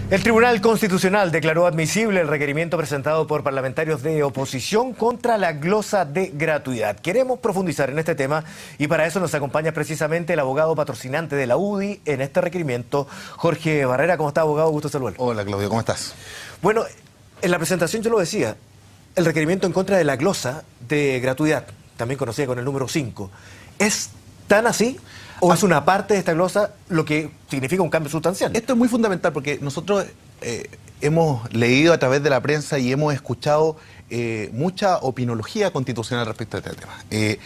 El Tribunal Constitucional declaró admisible el requerimiento presentado por parlamentarios de oposición contra la glosa de gratuidad. Queremos profundizar en este tema y para eso nos acompaña precisamente el abogado patrocinante de la UDI en este requerimiento, Jorge Barrera. ¿Cómo está, abogado? Gusto saludarlo. Hola, Claudio, ¿cómo estás? Bueno, en la presentación yo lo decía, el requerimiento en contra de la glosa de gratuidad, también conocida con el número 5, ¿es tan así? ¿O es una parte de esta glosa lo que significa un cambio sustancial? Esto es muy fundamental porque nosotros hemos leído a través de la prensa y hemos escuchado mucha opinología constitucional respecto a este tema.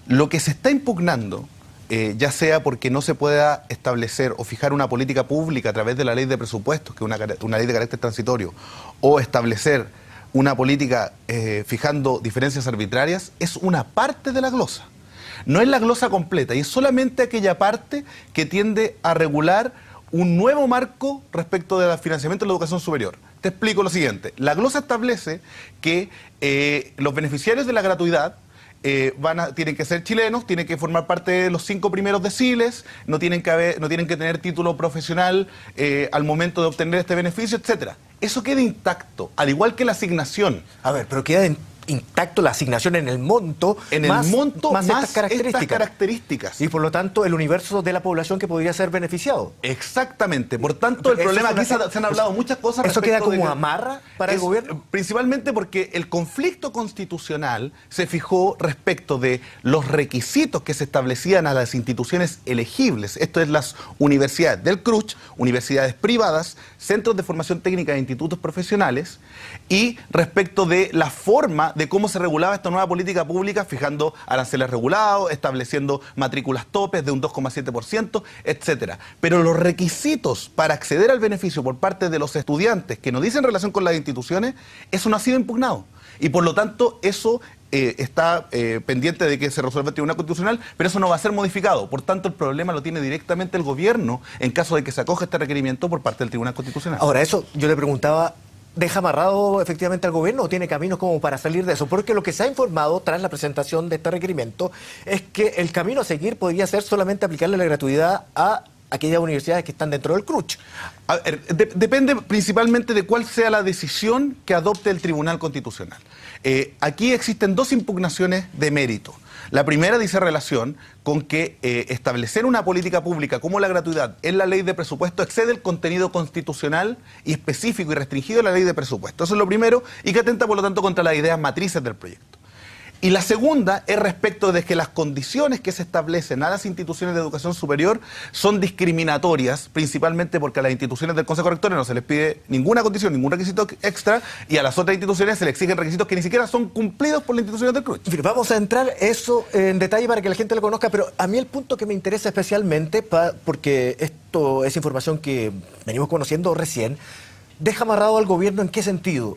Lo que se está impugnando, ya sea porque no se pueda establecer o fijar una política pública a través de la ley de presupuestos, que es una ley de carácter transitorio, o establecer una política fijando diferencias arbitrarias, es una parte de la glosa. No es la glosa completa y es solamente aquella parte que tiende a regular un nuevo marco respecto del financiamiento de la educación superior. Te explico lo siguiente. La glosa establece que los beneficiarios de la gratuidad tienen que ser chilenos, tienen que formar parte de los 5 primeros deciles, no tienen que tener título profesional al momento de obtener este beneficio, etcétera. Eso queda intacto, al igual que la asignación. A ver, pero queda intacto la asignación en el monto, más estas características. Y por lo tanto, el universo de la población que podría ser beneficiado. Exactamente. Por tanto, el problema aquí se han hablado muchas cosas. ¿Eso queda como amarra para el gobierno? Principalmente porque el conflicto constitucional se fijó respecto de los requisitos que se establecían a las instituciones elegibles. Esto es las universidades del CRUCH, universidades privadas, centros de formación técnica e institutos profesionales, y respecto de la forma de cómo se regulaba esta nueva política pública, fijando aranceles regulados, estableciendo matrículas topes de un 2,7%, etcétera. Pero los requisitos para acceder al beneficio por parte de los estudiantes que no dicen relación con las instituciones, eso no ha sido impugnado. Y por lo tanto, eso está pendiente de que se resuelva el Tribunal Constitucional, pero eso no va a ser modificado. Por tanto, el problema lo tiene directamente el gobierno en caso de que se acoja este requerimiento por parte del Tribunal Constitucional. Ahora, eso yo le preguntaba, ¿deja amarrado efectivamente al gobierno o tiene caminos como para salir de eso? Porque lo que se ha informado tras la presentación de este requerimiento es que el camino a seguir podría ser solamente aplicarle la gratuidad a aquellas universidades que están dentro del CRUCH. A ver, depende principalmente de cuál sea la decisión que adopte el Tribunal Constitucional. Aquí existen 2 impugnaciones de mérito. La primera dice relación con que establecer una política pública como la gratuidad en la ley de presupuesto excede el contenido constitucional y específico y restringido de la ley de presupuesto. Eso es lo primero, y que atenta por lo tanto contra las ideas matrices del proyecto. Y la segunda es respecto de que las condiciones que se establecen a las instituciones de educación superior son discriminatorias, principalmente porque a las instituciones del Consejo Rector no se les pide ninguna condición, ningún requisito extra, y a las otras instituciones se les exigen requisitos que ni siquiera son cumplidos por las instituciones del CRUCH. Vamos a entrar eso en detalle para que la gente lo conozca, pero a mí el punto que me interesa especialmente, porque esto es información que venimos conociendo recién, ¿deja amarrado al gobierno en qué sentido?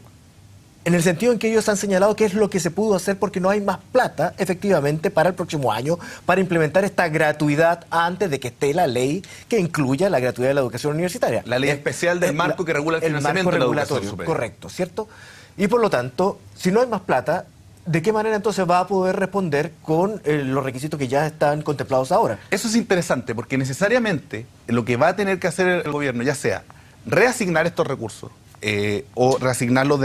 En el sentido en que ellos han señalado qué es lo que se pudo hacer porque no hay más plata, efectivamente, para el próximo año, para implementar esta gratuidad antes de que esté la ley que incluya la gratuidad de la educación universitaria. La ley especial del marco que regula el financiamiento de la educación superior. Correcto, ¿cierto? Y por lo tanto, si no hay más plata, ¿de qué manera entonces va a poder responder con los requisitos que ya están contemplados ahora? Eso es interesante porque necesariamente lo que va a tener que hacer el gobierno, ya sea reasignar estos recursos, o reasignarlos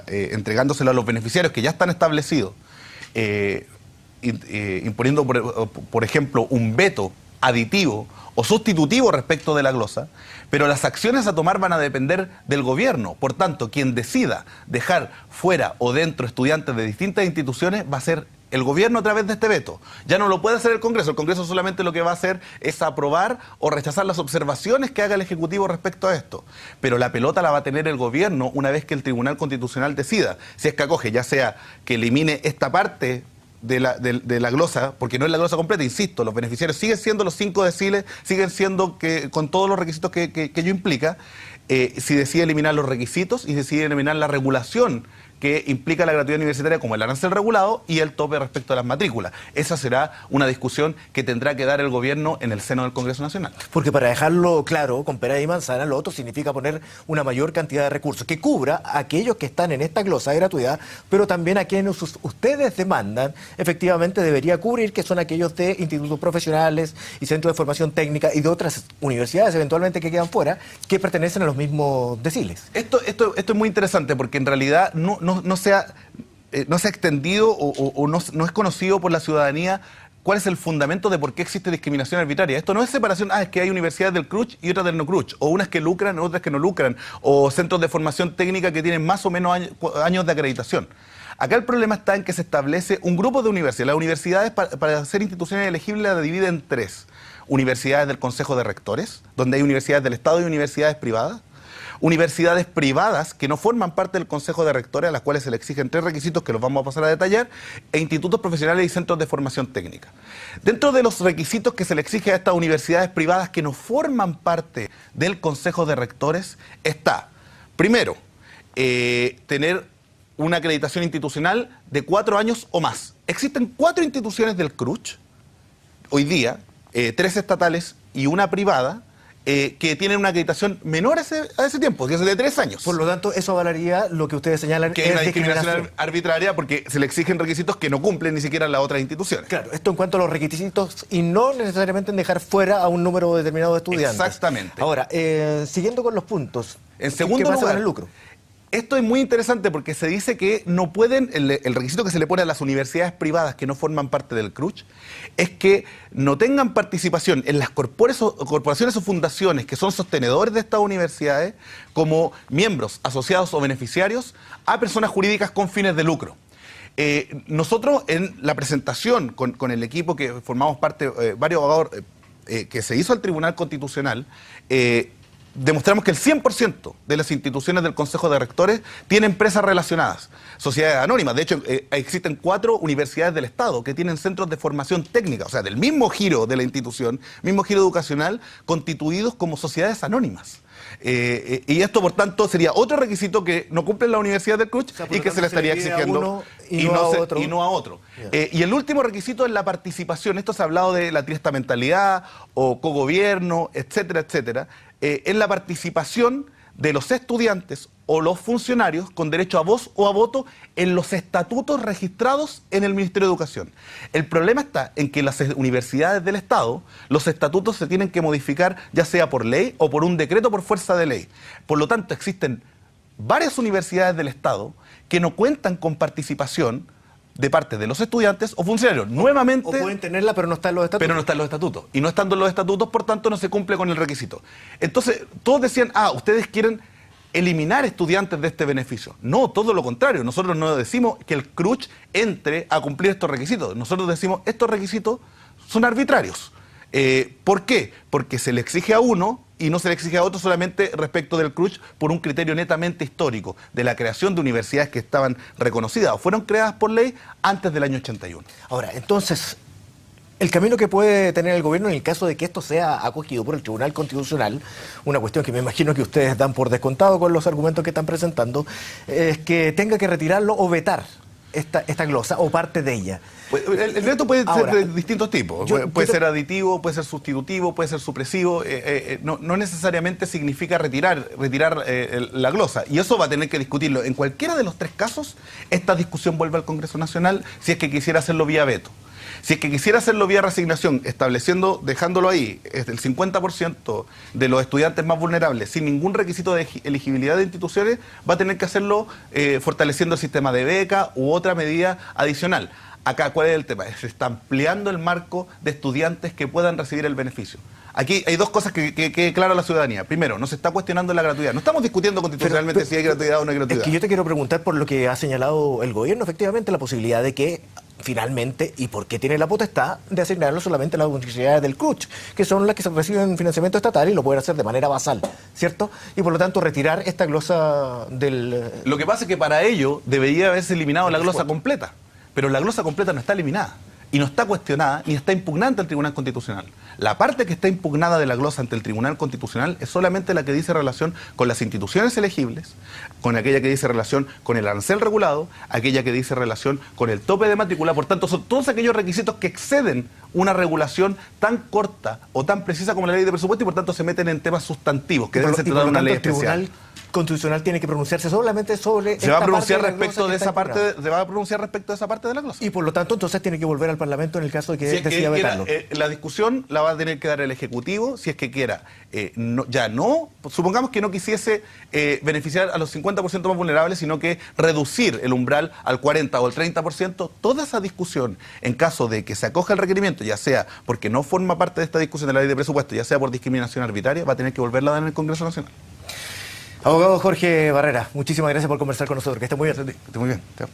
entregándoselo a los beneficiarios que ya están establecidos, imponiendo, por ejemplo, un veto aditivo o sustitutivo respecto de la glosa, pero las acciones a tomar van a depender del gobierno. Por tanto, quien decida dejar fuera o dentro estudiantes de distintas instituciones va a ser el gobierno a través de este veto. Ya no lo puede hacer el Congreso. El Congreso solamente lo que va a hacer es aprobar o rechazar las observaciones que haga el Ejecutivo respecto a esto. Pero la pelota la va a tener el gobierno una vez que el Tribunal Constitucional decida. Si es que acoge, ya sea que elimine esta parte de la glosa, porque no es la glosa completa, insisto, los beneficiarios siguen siendo los 5 deciles, siguen siendo con todos los requisitos que ello implica. Si decide eliminar los requisitos y decide eliminar la regulación que implica la gratuidad universitaria como el arancel regulado y el tope respecto a las matrículas. Esa será una discusión que tendrá que dar el gobierno en el seno del Congreso Nacional. Porque para dejarlo claro, con pera y manzana, lo otro significa poner una mayor cantidad de recursos que cubra a aquellos que están en esta glosa de gratuidad, pero también a quienes ustedes demandan, efectivamente debería cubrir, que son aquellos de institutos profesionales y centros de formación técnica y de otras universidades eventualmente que quedan fuera, que pertenecen a los mismos deciles. Esto es muy interesante porque en realidad no se ha extendido o no es conocido por la ciudadanía cuál es el fundamento de por qué existe discriminación arbitraria. Esto no es separación, es que hay universidades del CRUCH y otras del no CRUCH, o unas que lucran, otras que no lucran, o centros de formación técnica que tienen más o menos años de acreditación. Acá el problema está en que se establece un grupo de universidades. Las universidades, para ser instituciones elegibles, las dividen en tres. Universidades del Consejo de Rectores, donde hay universidades del Estado y universidades privadas. Universidades privadas que no forman parte del Consejo de Rectores, a las cuales se le exigen 3 requisitos que los vamos a pasar a detallar, e institutos profesionales y centros de formación técnica. Dentro de los requisitos que se le exige a estas universidades privadas que no forman parte del Consejo de Rectores está, primero, tener una acreditación institucional de 4 años o más. Existen 4 instituciones del CRUCH, hoy día, 3 estatales y una privada, que tienen una acreditación menor a ese tiempo, de 3 años. Por lo tanto, eso avalaría lo que ustedes señalan, que es una discriminación arbitraria porque se le exigen requisitos que no cumplen ni siquiera las otras instituciones. Claro, esto en cuanto a los requisitos y no necesariamente en dejar fuera a un número determinado de estudiantes. Exactamente. Ahora, siguiendo con los puntos, en segundo ¿qué pasa lugar, con el lucro? Esto es muy interesante porque se dice que no pueden, el requisito que se le pone a las universidades privadas que no forman parte del CRUCH es que no tengan participación en las corporaciones o fundaciones que son sostenedores de estas universidades como miembros, asociados o beneficiarios a personas jurídicas con fines de lucro. Nosotros en la presentación con el equipo que formamos parte, varios abogados que se hizo al Tribunal Constitucional, demostramos que el 100% de las instituciones del Consejo de Rectores tienen empresas relacionadas, sociedades anónimas. De hecho, existen 4 universidades del Estado que tienen centros de formación técnica, o sea, del mismo giro de la institución, mismo giro educacional, constituidos como sociedades anónimas. Y esto, por tanto, sería otro requisito que no cumple la Universidad del CRUCH y que se le estaría exigiendo y no a otro. Y el último requisito es la participación. Esto se ha hablado de la triestamentalidad o cogobierno, etcétera, etcétera. Es la participación de los estudiantes o los funcionarios con derecho a voz o a voto en los estatutos registrados en el Ministerio de Educación. El problema está en que las universidades del Estado, los estatutos se tienen que modificar ya sea por ley o por un decreto por fuerza de ley. Por lo tanto, existen varias universidades del Estado que no cuentan con participación de parte de los estudiantes o funcionarios. Nuevamente... O pueden tenerla, pero no está en los estatutos. Pero no está en los estatutos. Y no estando en los estatutos, por tanto, no se cumple con el requisito. Entonces, todos decían, ustedes quieren eliminar estudiantes de este beneficio. No, todo lo contrario. Nosotros no decimos que el CRUCH entre a cumplir estos requisitos. Nosotros decimos, estos requisitos son arbitrarios. ¿Por qué? Porque se le exige a uno y no se le exige a otro solamente respecto del CRUCH por un criterio netamente histórico de la creación de universidades que estaban reconocidas o fueron creadas por ley antes del año 81. Ahora, entonces, el camino que puede tener el gobierno en el caso de que esto sea acogido por el Tribunal Constitucional, una cuestión que me imagino que ustedes dan por descontado con los argumentos que están presentando, es que tenga que retirarlo o vetar esta glosa o parte de ella. El veto puede ser de distintos tipos. Puede ser aditivo, puede ser sustitutivo, puede ser supresivo. No necesariamente significa retirar la glosa. Y eso va a tener que discutirlo. En cualquiera de los 3 casos, esta discusión vuelve al Congreso Nacional si es que quisiera hacerlo vía veto. Si es que quisiera hacerlo vía resignación, dejándolo ahí, el 50% de los estudiantes más vulnerables, sin ningún requisito de elegibilidad de instituciones, va a tener que hacerlo fortaleciendo el sistema de beca u otra medida adicional. Acá, ¿cuál es el tema? Se está ampliando el marco de estudiantes que puedan recibir el beneficio. Aquí hay 2 cosas que quede claro a la ciudadanía. Primero, no se está cuestionando la gratuidad. No estamos discutiendo constitucionalmente si hay gratuidad o no hay gratuidad. Es que yo te quiero preguntar por lo que ha señalado el gobierno, efectivamente, la posibilidad de que finalmente, y por qué tiene la potestad de asignarlo solamente a las universidades del CRUCH, que son las que reciben financiamiento estatal y lo pueden hacer de manera basal, ¿cierto? Y por lo tanto retirar esta glosa del... Lo que pasa es que para ello debería haberse eliminado la glosa completa, pero la glosa completa no está eliminada. y no está cuestionada ni está impugnante al Tribunal Constitucional. La parte que está impugnada de la glosa ante el Tribunal Constitucional es solamente la que dice relación con las instituciones elegibles, con aquella que dice relación con el arancel regulado, aquella que dice relación con el tope de matrícula. Por tanto, son todos aquellos requisitos que exceden una regulación tan corta o tan precisa como la ley de presupuesto y por tanto se meten en temas sustantivos que deben ser tratados en una ley especial. El Tribunal Constitucional tiene que pronunciarse solamente sobre se va a pronunciar respecto de esa parte, se va a pronunciar respecto de esa parte de la glosa. Y por lo tanto, entonces tiene que volver al Parlamento en el caso de que decida vetarlo. La discusión la va a tener que dar el Ejecutivo, si es que quiera. Supongamos que no quisiese beneficiar a los 50% más vulnerables, sino que reducir el umbral al 40 o al 30%. Toda esa discusión, en caso de que se acoja el requerimiento, ya sea porque no forma parte de esta discusión de la ley de presupuesto, ya sea por discriminación arbitraria, va a tener que volverla a dar en el Congreso Nacional. Abogado Jorge Barrera, muchísimas gracias por conversar con nosotros. Que esté muy bien. Que esté muy bien. Chao.